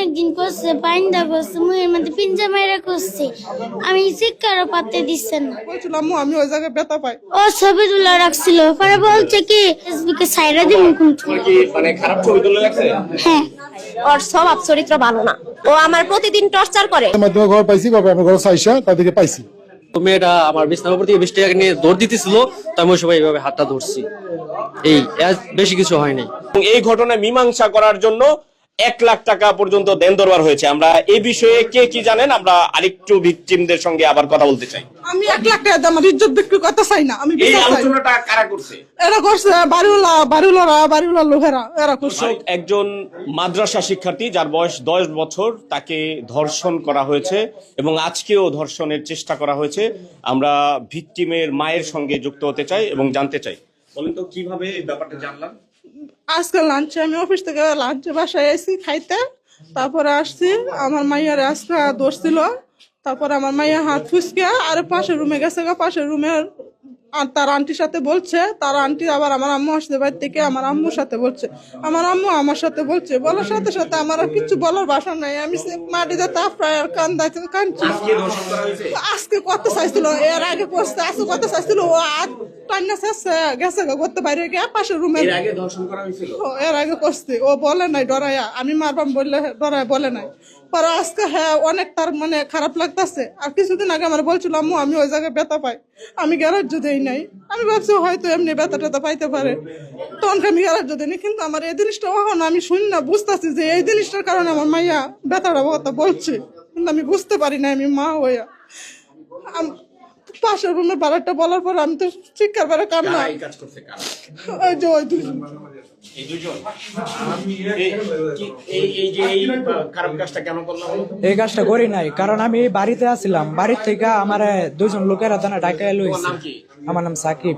অনেকদিন করছে, পাইন্দা করছে, মুয়ের মধ্যে পিঞ্জা মাইরা করছে। আমি চিৎকারও পাতে দিচ্ছেন না। বলছিলাম আমি ওই জায়গায় ব্যথা পাই। ও ছবি তুলে রাখছিল, পরে বলছে কি ফেসবুকে সাইরা দিব কিন্তু। মানে খারাপ ছবি তুলে রাখছে। হ্যাঁ, ওর স্বভাব চরিত্র ভালো না, ও আমার প্রতিদিন টর্চার করে। মাধ্যমে ঘর পাইছি, বাবা আমার ঘর চাইসা তাদেরকে পাইছি। মেয়েটা আমার বিছানার উপর থেকে 20 টাকা নিয়ে দৌড় দিতেছিল, তো আমি ওই সময় এইভাবে হাতটা ধরছি। এই বেশি কিছু হয় নাই। এই ঘটনায় মীমাংসা করার জন্য 1 লাখ টাকা পর্যন্ত দেন দরবার হয়েছে। আমরা এই বিষয়ে কে কি জানেন, আমরা আরেকটু ভিকটিমদের সঙ্গে আবার কথা বলতে চাই। আমি 1 লাখ টাকা দিয়ে আমার ইজ্জত বিক্রি করতে চাই না। আমি এই বিচার চাই। আলোচনাটা কারা করছে? এরা করছে বাড়িওয়ালা লোকেরা, এরা করছে। একজন মাদ্রাসা শিক্ষার্থী যার বয়স 10 বছর, তাকে ধর্ষণ করা হয়েছে এবং আজকেও ধর্ষণের চেষ্টা করা হয়েছে। আমরা ভিকটিমের মায়ের সঙ্গে যুক্ত হতে চাই এবং জানতে চাই। বলেন তো কিভাবে এই ব্যাপারটা জানলাম? আজকে লাঞ্চে আমি অফিস থেকে লাঞ্চে বাসায় এসি খাইতে, তারপরে আসছি। আমার মাইয়ার আজকে ধরছিল, তারপরে আমার মাইয়া হাত ফুসকে আর পাশের রুমে গেছে। পাশের রুমের আর তার আন্টির সাথে বলছে, তার আন্টি আবার আমার আম্মু আসতে বাড়ি থেকে আমার আম্মুর সাথে বলছে, আমার আম্মু আমার সাথে বলছে। বলার সাথে সাথে আমার আর কিছু বলার ভাষা নাই। আমি মাটিতে তাপড়ায় আর কাঁদছি। আজকে করতে চাইছিল, এর আগে করছে, আজকে করতে চাইছিল। ও হাত টান্না গেছে করতে বাইরে গিয়ে পাশের রুমে। এর আগে করছে, ও বলে নাই ডরাইয়া, আমি মারবাম বললে ডরাই বলে নাই। পরে আজকে হ্যাঁ অনেক তার মানে খারাপ লাগতেছে। আর কিছুদিন আগে আমার বলছিল আম্মু আমি ওই জায়গায় ব্যথা পাই, আমি গ্যারাজ্য দেই নাই। আমি ভাবছি হয়তো এমনি ব্যথা ট্যাথা পাইতে পারে, তখন আমি গ্যারাজ্য দিইনি। কিন্তু আমার এই জিনিসটা এখন আমি শুনি না, বুঝতেছি যে এই জিনিসটার কারণে আমার মাইয়া ব্যথাটা কথা বলছে, কিন্তু আমি বুঝতে পারি না। আমি মা হইয়া পাশের রুমের বাড়াটা বলার পর আমি তো চিৎকার বেড়ে কান্না। ওই যে ওই দুজন। এই কাজটা করি নাই, কারণ আমি বাড়িতে আসছিলাম। বাড়ির থেকে আমার 2জন লোকেরা থানা ঢাকা এলো। আমার নাম সাকিব।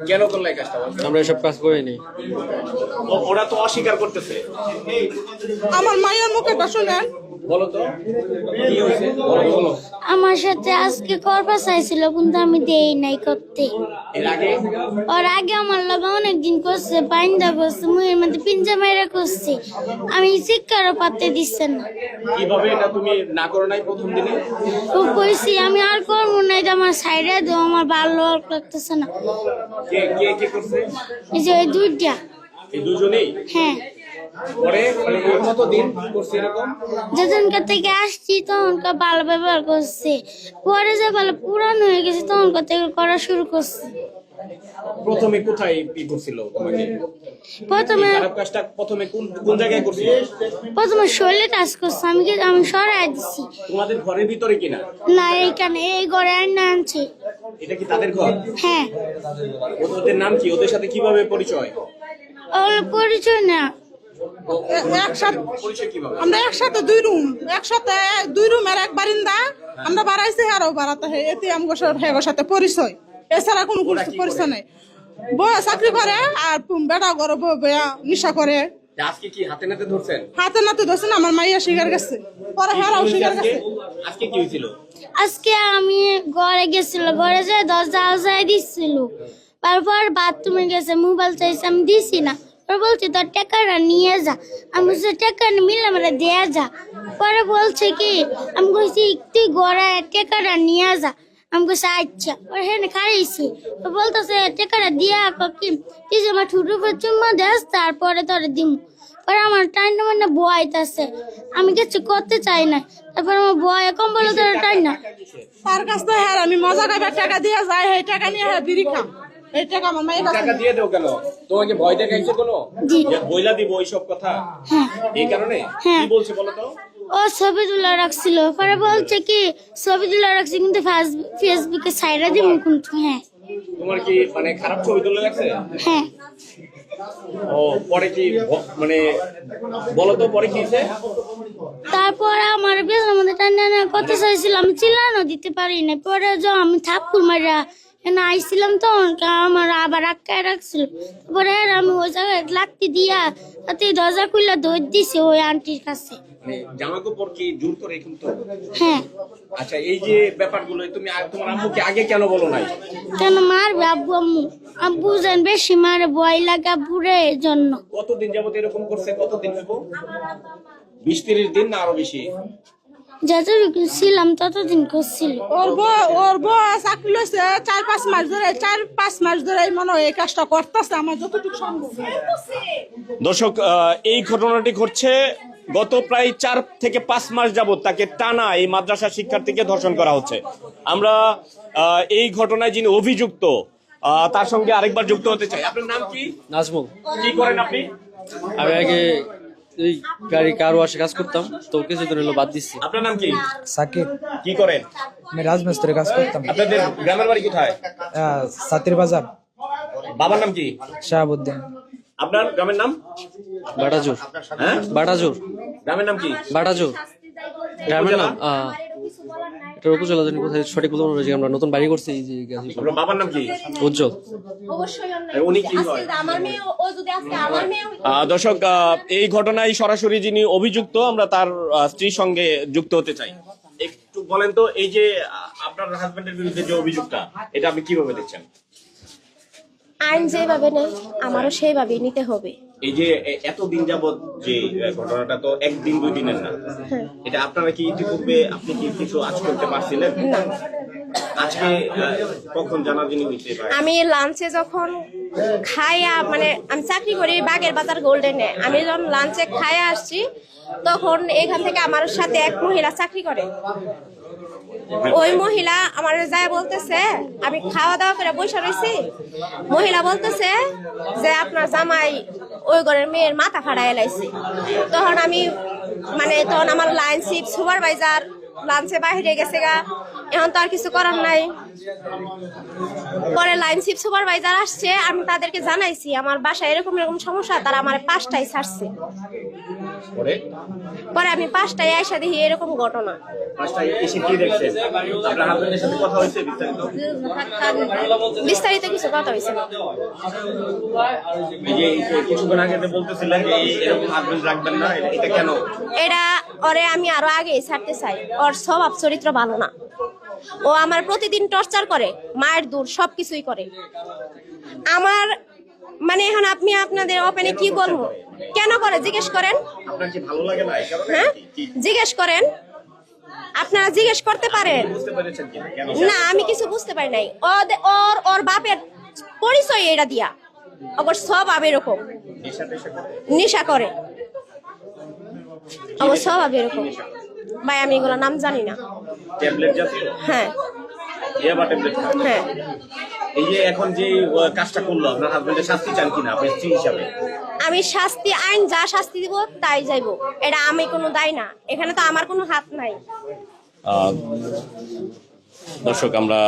কেন করলে এই কাজটা? আমরা এসব কাজ করিনি। ওরা তো অস্বীকার করতেছে। আমার মায়ের মুখেটা শুনেন। বলো তো কি হয়েছে, বলো। আমার সাথে আজকে করবা চাইছিল, কিন্তু আমি দেই নাই করতে। এর আগে ওর আগে আমার লগা অনেকদিন করছে, পাইন্দা করছে, মুয়ের মধ্যে পিঞ্জা মাইরা করছে। আমি চিৎকারও পাতে দিচ্ছেন না। কিভাবে এটা তুমি না করো নাই প্রথম দিনে? ও কইছি আমি আর করবো না, এটা আমার সাইডে দেবো, আমার ভালো লাগতেছে না। কে কে কে করছে? এই যে ওই দুইটা। এই দুজনেই? হ্যাঁ। পরে মানে কতদিন করছে এরকম? যেদিনকার থেকে আসছি তখনকার ভালো ব্যবহার করছে, পরে যে ভালো পুরানো হয়ে গেছে তখনকার থেকে করা শুরু করছে। প্রথমে কোথায় কি করছিল তোমাকে? প্রথমে খারাপ কাজটা প্রথমে কোন কোন জায়গায় করছিল? প্রথমে শরীরে টাচ করছে, আমি সরাই দিছি। তোমাদের ঘরের ভিতরে কিনা? না, এইখানে এই ঘরে আইনা আনছে। এটা কি তাদের ঘর? হ্যাঁ। ওদের নাম কি? ওদের সাথে কিভাবে পরিচয়? ওগুলো পরিচয় না। একসাথে পরিচয় কিভাবে? আমরা একসাথে একসাথে 2 রুমের এক বারিন্দা আমরা বাড়াইছি, আরো বাড়াতে হয়। এতে আমার সাথে পরিচয়, এছাড়া কোনো পরিচয় নেই। বয়া চাকরি করে আর বেড়া করে বয়া নিশা করে। আজকে কি হাতে নাতে ধরছেন? হাতে নাতে ধরছেন, আমার মাইয়া শিকার গেছে, পরে হেরাও শিকার গেছে। আজকে কি হয়েছিল? আজকে আমি ঘরে গেছিল, ঘরে যে দরজা আওয়াজ দিচ্ছিল, তারপর বাথরুমে গেছে, মোবাইল চাইছে, আমি দিছি না। বলছে তোর টাকাটা নিয়ে যা। আমি বলছি টাকা মিলে আমরা দেয়া যা। পরে বলছে কি, আমি বলছি তুই ঘরে টাকাটা নিয়ে যা। আমি বলছি আচ্ছা। ওর হ্যাঁ খাইছি, বলতেছে টাকাটা দিয়া কি তুই আমার ছোট চুম্মা দেস, তারপরে তোর দিম। পরে আমার টাইনটা মানে বয়াইতেছে, আমি কিছু করতে চাই না। তারপর আমার বয়া কম্বল ধরে টাইন না। তার কাছ থেকে হ্যাঁ আমি মজা খাইবার টাকা দিয়ে যাই, এই টাকা নিয়ে হ্যাঁ বিড়ি খাম। এই টাকা আমার মায়ের কাছে টাকা দিয়ে দাও কেন? তোমাকে ভয় দেখাইছে কোনো? যে বইলা দিব ওইসব কথা? এই কারণে কি বলছে বলো তো? ও ছবি তুলে রাখছিল, পরে বলছে কি ছবি তুলে রাখছি কিন্তু ফেসবুকে সাইরা দিব কিন্তু। হ্যাঁ। তোমার কি মানে খারাপ ছবি তুলে রাখছে? হ্যাঁ। ও পরে কি মানে বলো তো পরে কি হয়েছে? তারপর আমার বেজার মধ্যে টানা করতে চাইছিলাম, চিল্লানো দিতে পারি না। পরে যখন আমি থাপ্পড় মারা এনে আইছিলাম তখন আমার আবার আটকায় রাখছিল। তারপরে আমি ওই জায়গায় লাত্তি দিয়া তাতে দরজা খুলে দৌড় দিছি ওই আন্টির কাছে। জামা কাপড় কি জোর করে কিন্তু? হ্যাঁ। আচ্ছা, এই যে ব্যাপারগুলো তুমি তোমার আম্মুকে আগে কেন বলো নাই? কেন মারবে আব্বু আম্মু? আব্বু যেন বেশি মারে, ভয় লাগে আব্বুরে, এর জন্য। কতদিন যাবত এরকম করছে? কতদিন হইব? 20-30 দিন না আরো বেশি? যতটুকু ছিলাম ততদিন করছিল। ওর বউ চাকরি লইছে 4-5 মাস ধরে, 4-5 মাস ধরে মনে হয় এই কাজটা করতেছে আমার যতটুকু সম্ভব। দর্শক, এই ঘটনাটি ঘটছে গত প্রায় 4 থেকে 5 মাস যাবত তাকে টানা এই মাদ্রাসা শিক্ষার্থীকে ধর্ষণ করা হচ্ছে। আমরা এই ঘটনায় যিনি অভিযুক্ত তার সঙ্গে আরেকবার যুক্ত হতে চাই। আপনার নাম কি? নাজমুল। কি করেন আপনি? আমি আগে এই গাড়ি কার ওয়াশে কাজ করতাম, তো কিছুদিন হলো বাদ দিচ্ছি। আপনার নাম কি? সাকিব। কি করেন? আমি রাজমিস্ত্রি কাজ করতাম। আপনাদের গ্রামের বাড়ি কোথায়? সাতির বাজার। বাবার নাম কি? শাহাবুদ্দিন। আপনার গ্রামের নাম? বাটাজোর। হ্যাঁ, বাটাজোর। গ্রামের নাম কি? বাটাজোর গ্রামের নাম। এটা উপজেলা জানি কোথায় সঠিক বলতে পারবো না, আমরা নতুন বাড়ি করছি এই যে গাজীপুর। আপনার বাবার নাম কি? উজ্জ্বল। উনি কি হয়? দর্শক, এই ঘটনায় সরাসরি যিনি অভিযুক্ত আমরা তার স্ত্রীর সঙ্গে যুক্ত হতে চাই। একটু বলেন তো, এই যে আপনার হাজবেন্ডের বিরুদ্ধে যে অভিযোগটা, এটা আপনি কিভাবে দেখছেন? আইন যেভাবে নেয় আমারও সেইভাবেই নিতে হবে। এই যে এতদিন যাবত যে ঘটনাটা তো একদিন 2 দিনের না, এটা আপনারা কি ইতিপূর্বে আপনি কি কিছু আজ করতে পারছিলেন? আজকে কখন জানাজানি হয়েছে? আমি লাঞ্চে যখন খাইয়া মানে আমি চাকরি করি বাগের বাজার গোল্ডেনে, আমি যখন লাঞ্চে খাইয়া আসছি তখন এখান থেকে আমার সাথে এক মহিলা চাকরি করে। ওই মহিলা আমার যায় বলতেছে, আমি খাওয়া দাওয়া করে বসে রয়েছি, মহিলা বলতেছে যে আপনার জামাই ওই ঘরের মেয়ের মাথা ফাড়াই লাইছে। তখন আমি তখন আমার লাইন শিপ সুপারভাইজার লাঞ্চে বাইরে গেছে গা, এখন তো আর কিছু করার নাই। পরে লাইন শিপ সুপারভাইজার আসছে, আমি তাদেরকে জানাইছি আমার বাসায় এরকম এরকম সমস্যা, তারা আমার 5টায় ছাড়ছে। পরে আমি 5টায় আইসা দেখি এরকম ঘটনা। বিস্তারিত কিছু কথা হয়েছে না। এটা ওরে আমি আরো আগে ছাড়তে চাই, ওর স্বভাব চরিত্র ভালো না। ও আমার প্রতিদিন টর্চার করে, মায়ের দূর সবকিছুই করে আমার। এখন আপনি আপনাদের ওপেনে কি বলবো, কেন করে জিজ্ঞেস করেন? হ্যাঁ, জিজ্ঞেস করেন, আপনারা জিজ্ঞেস করতে পারেন না। আমি কিছু বুঝতে পারি নাই। ওর বাপের পরিচয় এটা দিয়া, ওর স্বভাব এরকম, নেশা করে, ওর স্বভাব এরকম। ভাই আমি এগুলো নাম জানি না। হ্যাঁ হ্যাঁ। এই যে এখন যে কাজটা করলো আপনার হাজবেন্ডের শাস্তি চান কিনা আপনি স্ত্রী হিসাবে? আমি শাস্তি, আইন যা শাস্তি দিব তাই যাইবো, এটা আমি কোনো দায় না, এখানে তো আমার কোনো হাত নাই। দর্শক, আমরা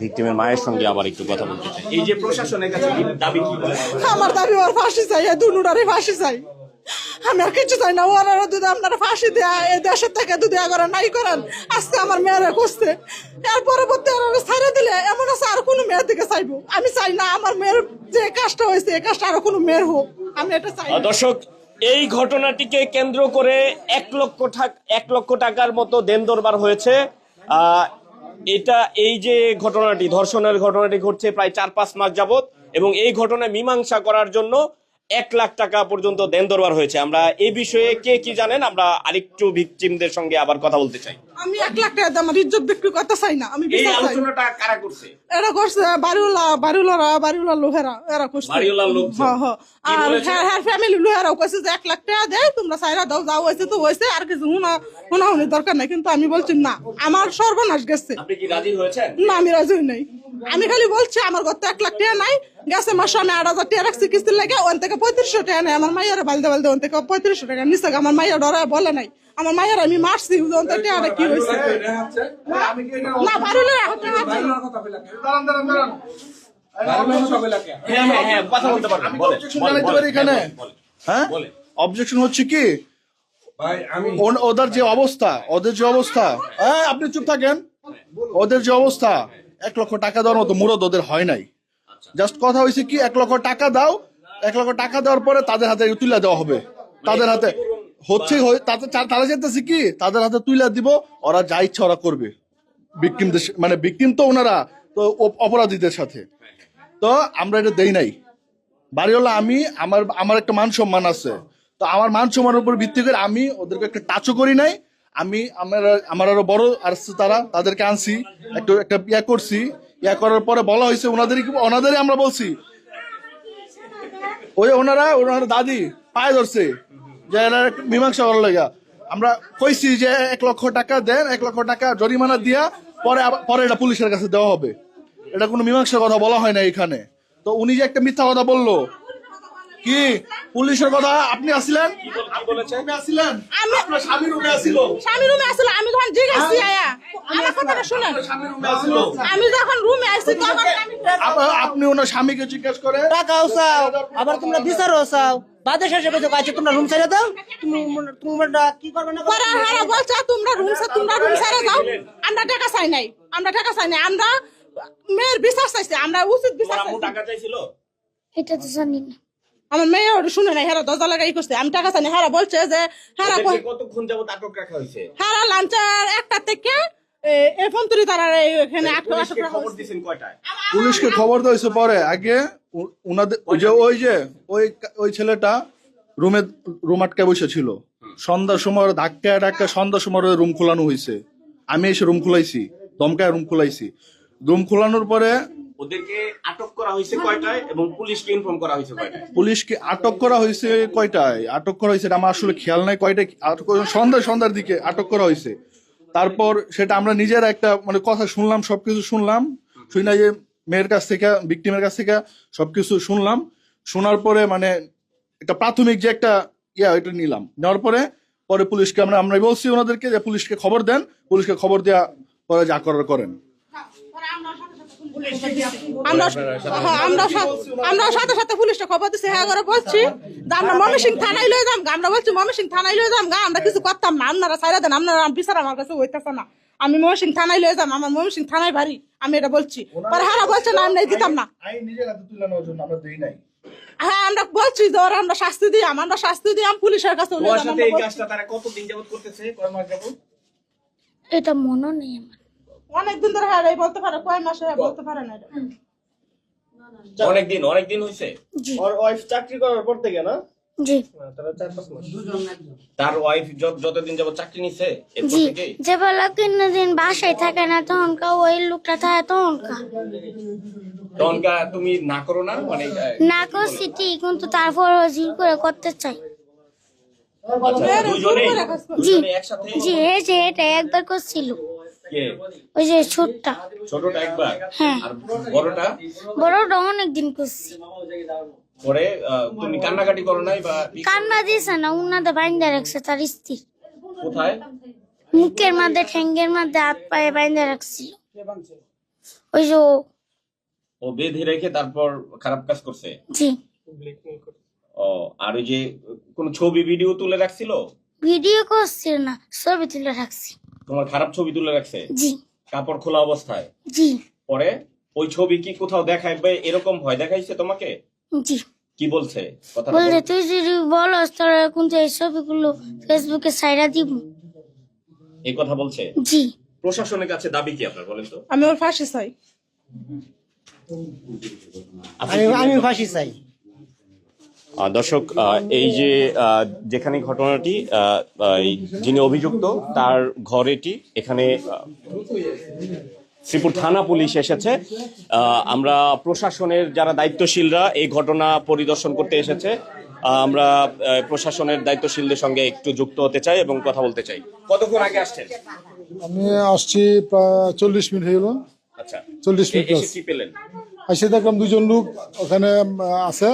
ভিকটিমের মায়ের সঙ্গে আবার একটু কথা বলতে চাই। এই যে প্রশাসনের কাছে দাবি কি বলে? আমার দাবি ওর ফাঁসি চাই, দুনুটারে ফাঁসি চাই। আমি আর কিছু চাই না। ওরা যদি আপনারা ফাঁসি দেয়া এই দেশের থেকে যদি আগে নাই করেন, আজকে আমার মেয়েরা করছে, এর পরবর্তী ছাড়ে দিলে এমন আছে আর কোনো মেয়ের দিকে চাইবো। আমি চাই না আমার মেয়ের যে কাজটা হয়েছে এই কাজটা আরো কোনো মেয়ের হোক, আমি এটা চাই। দর্শক, এই ঘটনাটিকে কেন্দ্র করে 1 লক্ষ টাকার মতো দেন দরবার হয়েছে। এই যে ঘটনাটি, ধর্ষণের ঘটনাটি ঘটছে প্রায় 4-5 মাস যাবত, এবং এই ঘটনায় মীমাংসা করার জন্য 1 লাখ টাকা পর্যন্ত দেন দরবার হয়েছে। আমরা এই বিষয়ে কে কি জানেন, আমরা আরেকটু ভিকটিমদের সঙ্গে আবার কথা বলতে চাই। আমি 1 লাখ টাকা আমার ইজ্জত বিক্রি করতে চাই না। আমি এই আলোচনাটা কারা করছে? এরা করছে বাড়িওয়ালা লোহেরা, এরা করছে। বাড়িওয়ালা লোক? আর হ্যাঁ ফ্যামিলি লোহেরাও কইছে যে 1 লাখ টাকা দেয়, তোমরা চাইরা দাও, যা হয়েছে তো হয়েছে, আর কিছু হুনাহুনির দরকার নাই। কিন্তু আমি বলছি না, আমার সর্বনাশ গেছে। আপনি কি রাজি হয়েছেন? না, আমি রাজি হই নাই। আমি খালি বলছি আমার ঘর তো 1 লাখ টাকা নাই, গেছে মাস আমি 8,000 টাকা রাখছি কিস্তির লাগে, ওখান থেকে 3500 টাকা নেই। আমার মাইয়ারে বালদে ওখান থেকে 3500 টাকা নিচ্ছে। আমার মাইয়া ডরায় বলে নাই, আমার মায়ের আমি মারছি, ওখান থেকে টাকাটা কি হয়েছে না পারলে কথা বলতে পারবেন। অবজেকশন হচ্ছে কি ওদের যে অবস্থা, আপনি চুপ থাকেন। ওদের যে অবস্থা, 1 লক্ষ টাকা দেওয়ার মতো মুরদ ওদের হয় নাই। জাস্ট কথা হয়েছে কি 1 লক্ষ টাকা দাও, 1 লক্ষ টাকা দেওয়ার পরে তাদের হাতে তুলে দেওয়া হবে। তাদের হাতে হচ্ছে, তারা যেতেছে কি তাদের হাতে তুলে দিব, ওরা যা ইচ্ছা ওরা করবে। ভিকটিম তো ওনারা তো অপরাধীদের সাথে, তো আমরা এটা দেই নাই। বাড়িওয়ালা আমি, আমার একটা মান সম্মান আছে, তো আমার মান সম্মানের উপর ভিত্তি করে আমি ওদেরকে একটা টাচও করি নাই। আমার আরো বড় আসছে তাদেরকে আনছি, একটা ইয়া করছি। ইয়া করার পরে বলা হয়েছে ওনাদেরই আমরা বলছি, ওনারা দাদি পায়ে ধরছে যে এরা মীমাংসা করার লাগা। আমরা কইছি যে 1 লক্ষ টাকা দেন, 1 লক্ষ টাকা জরিমানা দিয়া পরে এটা পুলিশের কাছে দেওয়া হবে। এটা কোনো মীমাংসার কথা বলা হয় না এখানে। তো উনি যে একটা মিথ্যা কথা বললো, কি পুলিশের কথা আপনি আসছিলেন? আপনি আসছিলেন? আপনার স্বামী রুমে আসছিল। স্বামী রুমে আসলো, আমি তখন জিজ্ঞাসি আয়া আমার কথাটা শুনেন। আমি যখন রুমে আসছি তখন আপনি ওনার স্বামীকে জিজ্ঞেস করে টাকাও চাও, আবার তোমরা বিচারও চাও, বাদে শেষে বেঁচে কাছে তোমরা রুম ছেড়ে দাও। তোমরা কি করবে না পরে হারা বলছে তোমরা রুম ছেড়ে দাও। আমরা টাকা চাই নাই, আমরা মেয়ের বিশ্বাস চাইছি, আমরা উচিত বিচার চাইছি। টাকা চাইছিল এটা তো জানি না। আমার মেয়ে ওটা শুনে নাই, হেরা দরজা লাগাই করছে, আমি টাকা চাই না। হেরা বলছে যে কতক্ষণ যাবত আটক রাখা হয়েছে? হেরা লাঞ্চার 1টা থেকে এই ফোন তুলি তারা এখানে আটক রাখা খবর হয়েছে। দিয়েছেন কয়টায়? পুলিশকে খবর দিয়েছে পরে। আগে ওনাদের ওই ছেলেটা রুম আটকে বসেছিল। সন্ধ্যার সময় ধাক্কা সন্ধ্যার সময় রুম খোলানো হয়েছে। আমি এসে রুম খুলাইছি, দমকায় রুম খুলাইছি। রুম খোলানোর পরে ওদেরকে আটক করা হয়েছে কয়টায় এবং পুলিশকে ইনফর্ম করা হয়েছে কয়টায়? পুলিশকে আটক করা হয়েছে কয়টায় আটক করা হয়েছে আমার আসলে খেয়াল নাই কয়টায় আটক সন্ধ্যার দিকে আটক করা হয়েছে। তারপর সেটা আমরা নিজেরা একটা মানে কথা শুনলাম, সবকিছু শুনলাম, শুনে যে মেয়ের কাছ থেকে, ভিকটিমের কাছ থেকে সবকিছু শুনলাম। শোনার পরে মানে একটা প্রাথমিক যে একটা এটা নিলাম। নেওয়ার পরে পুলিশকে আমরা বলছি ওনাদেরকে যে পুলিশকে খবর দেন, পুলিশকে খবর দেওয়া পরে যা করার করেন। আমরা সাথে সাথে পুলিশটা খবর দিচ্ছি। হ্যাঁ করে বলছি যে আমরা ময়মনসিংহ থানায় লয়ে যাম। আমরা বলছি ময়মনসিংহ থানায় লয়ে যাম, আমরা কিছু করতাম না, আপনারা ছাইরা দেন, আপনারা বিচার আমার কাছে হইতেছে না। আমি ময়মনসিংহ থানায় লয়ে যাম, আমার ময়মনসিংহ থানায় বাড়ি, আমি এটা বলছি। পরে হারা বলছে না আমরা দিতাম না। হ্যাঁ আমরা বলছি যে ওরা আমরা শাস্তি দিই পুলিশের কাছে। কতদিন যাবত করতেছে? কয় মাস যাবত? এটা মনে নেই আমার। অনেকদিন ধরে হ্যাঁ বলতে পারে, কয় মাসে বলতে পারে না। অনেকদিন হয়েছে। ওর ওয়াইফ চাকরি করার পর থেকে না? জি তার ওয়াইফ যতদিন যাবত চাকরি নিছে এরপর জি, থেকে যে বেলা দিন বাসায় থাকে না তখনকার ওই লোকটা থাকে তখনকার তুমি না করো না মানে না করছি ঠিক, কিন্তু তারপর জির করে করতে চাই। দুজনে একসাথে? জি এই যে এটা একবার করছিল, কে? ওই যে ছোটটা। ছোটটা একবার? হ্যাঁ। আর বড়টা? বড়টা অনেকদিন করছি। পরে তুমি কান্নাকাটি করো নাই বা? কান্না দিয়েছে না, উনাদের বাইন্দা রাখছে তার স্ত্রী। কোথায়? মুখের মধ্যে, ঠ্যাঙ্গের মধ্যে, হাত পায়ে বাইন্দা রাখছিল। ওই যে ও বেঁধে রেখে তারপর খারাপ কাজ করছে? জি। ও আর ওই যে কোন ছবি ভিডিও তুলে রাখছিল? ভিডিও করছিল না, ছবি তুলে রাখছি। তোমার খারাপ ছবি তুলে রাখছে? জি। কাপড় খোলা অবস্থায়? জি। পরে ওই ছবি কি কোথাও দেখাইবে এরকম ভয় দেখাইছে তোমাকে? জি। কি বলছে? কথা বলছে তুই যদি বলস তাহলে কিন্তু এই ছবিগুলো ফেসবুকে ছাইড়া দিব। এই কথা বলছে? জি। প্রশাসনের কাছে দাবি কি আপনার বলেন তো? আমি ওর ফাঁসি চাই। আমি ফাঁসি চাই। দর্শক, এই যে যেখানে ঘটনাটি, যিনি অভিযুক্ত তার ঘর এটি, এখানে শ্রীপুর থানা পুলিশ এসেছে। আমরা প্রশাসনের যারা দায়িত্বশীলরা এই ঘটনা পরিদর্শন করতে এসেছে। আমরা প্রশাসনের দায়িত্বশীলদের সঙ্গে একটু যুক্ত হতে চাই এবং কথা বলতে চাই। কতক্ষণ আগে আসছেন? আমি আসছি প্রায় 40 মিনিট হয়ে গেল। আচ্ছা, 40 মিনিট এসে কি পেলেন? এসে দেখলাম 2জন লোক ওখানে আছে।